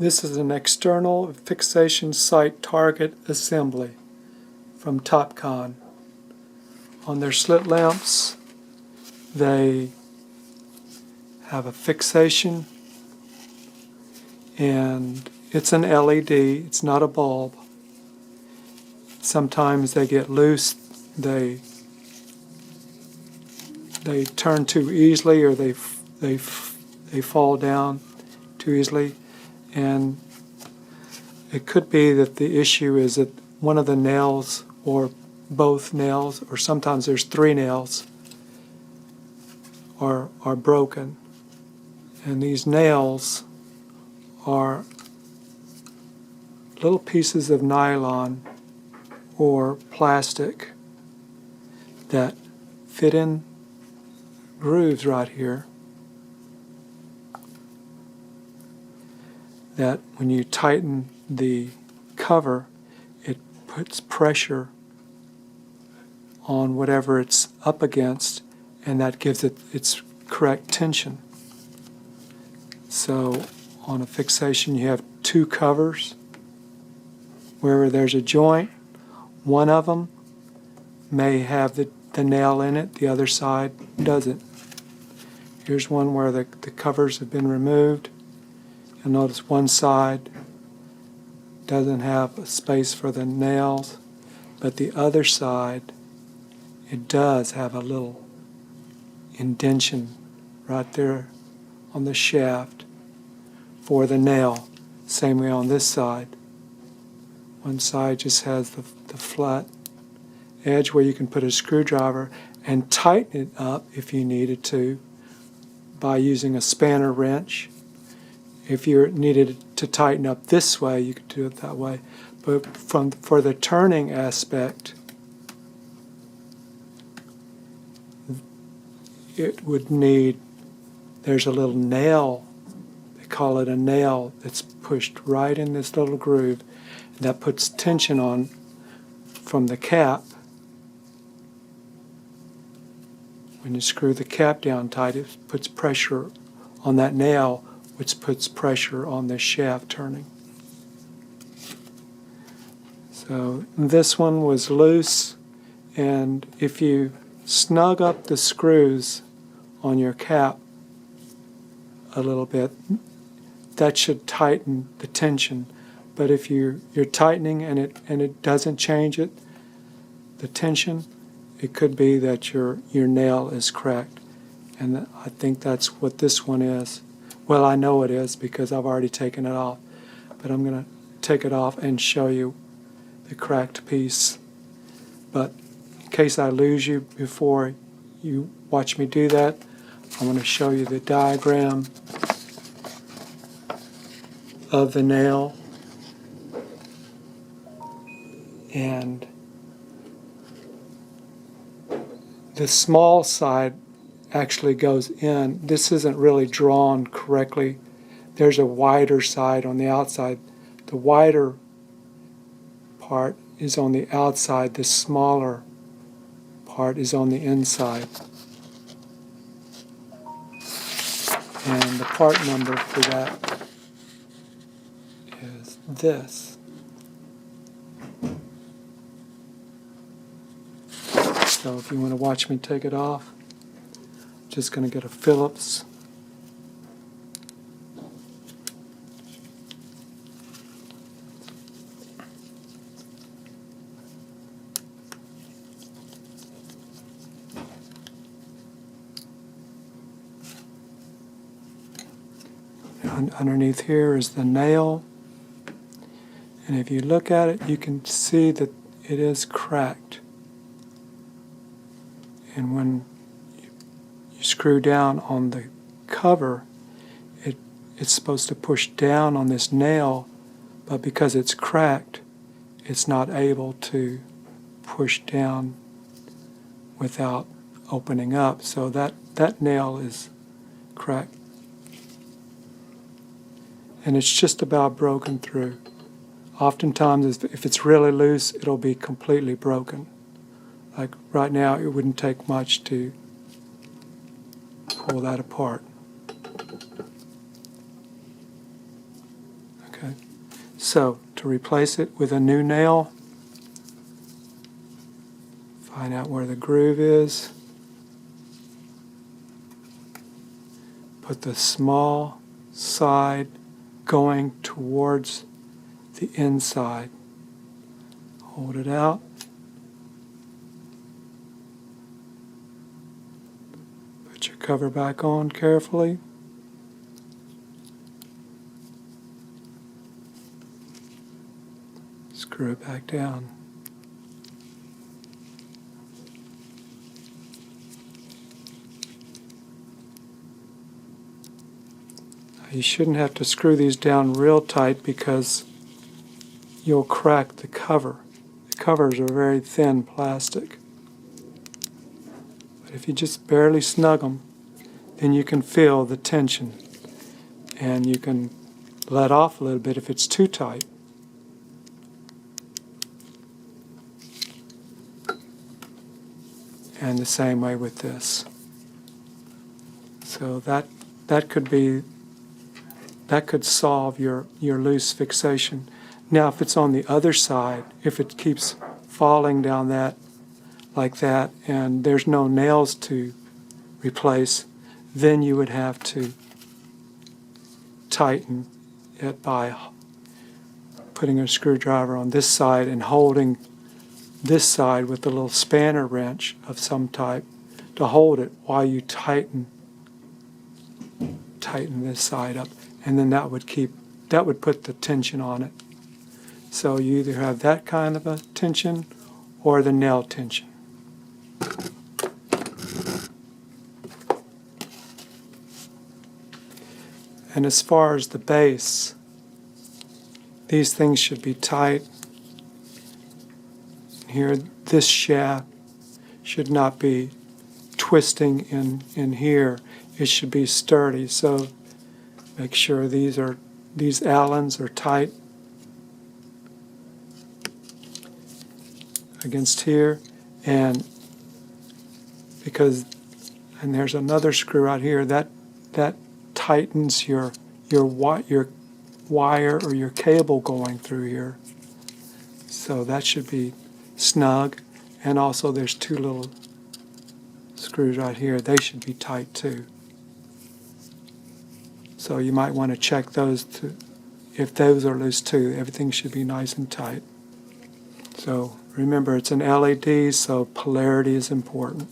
This is an external fixation sight target assembly from Topcon. On their slit lamps, they have a fixation, and it's an LED, it's not a bulb. Sometimes they get loose, they turn too easily, or they fall down too easily. And it could be that the issue is that one of the nails, or both nails, or sometimes there's three nails, are broken. And these nails are little pieces of nylon or plastic that fit in grooves right here, that when you tighten the cover, it puts pressure on whatever it's up against, and that gives it its correct tension. So on a fixation, you have two covers. Wherever there's a joint, one of them may have the nail in it, the other side doesn't. Here's one where the covers have been removed. You'll notice one side doesn't have a space for the nails, but the other side, it does have a little indentation right there on the shaft for the nail. Same way on this side. One side just has the flat edge where you can put a screwdriver and tighten it up if you needed to by using a spanner wrench. If you needed to tighten up this way, you could do it that way. But for the turning aspect, it would need, there's a little nail, they call it a nail, that's pushed right in this little groove, and that puts tension on from the cap. When you screw the cap down tight, it puts pressure on that nail, which puts pressure on the shaft turning. So this one was loose, and if you snug up the screws on your cap a little bit, that should tighten the tension. But if you're tightening and it doesn't change it, the tension, it could be that your nail is cracked. And I think that's what this one is. Well, I know it is because I've already taken it off. But I'm going to take it off and show you the cracked piece. But in case I lose you before you watch me do that, I'm going to show you the diagram of the nail. And the small side actually goes in. This isn't really drawn correctly. There's a wider side on the outside. The wider part is on the outside. The smaller part is on the inside. And the part number for that is this. So if you want to watch me take it off, I'm just going to get a Phillips. Underneath here is the nail, and if you look at it, you can see that it is cracked. And when you screw down on the cover, it's supposed to push down on this nail, but because it's cracked, it's not able to push down without opening up. So that nail is cracked. And it's just about broken through. Oftentimes, if it's really loose, it'll be completely broken. Like right now, it wouldn't take much to pull that apart. Okay. So to replace it with a new nail, find out where the groove is. Put the small side going towards the inside. Hold it out. Put your cover back on carefully. Screw it back down. You shouldn't have to screw these down real tight because you'll crack the cover. The covers are very thin plastic. But if you just barely snug them, then you can feel the tension. And you can let off a little bit if it's too tight. And the same way with this. So that could solve your loose fixation. Now if it's on the other side, if it keeps falling down that like that and there's no nails to replace, then you would have to tighten it by putting a screwdriver on this side and holding this side with a little spanner wrench of some type to hold it while you tighten this side up, and then that would put the tension on it. So you either have that kind of a tension or the nail tension. And as far as the base, these things should be tight. Here, this shaft should not be twisting in here. It should be sturdy. So make sure these Allens are tight against here, and there's another screw out here that tightens your wire or your cable going through here. So that should be snug, and also there's two little screws right here. They should be tight too. So you might want to check those too. If those are loose too, everything should be nice and tight. So remember, it's an LED, so polarity is important.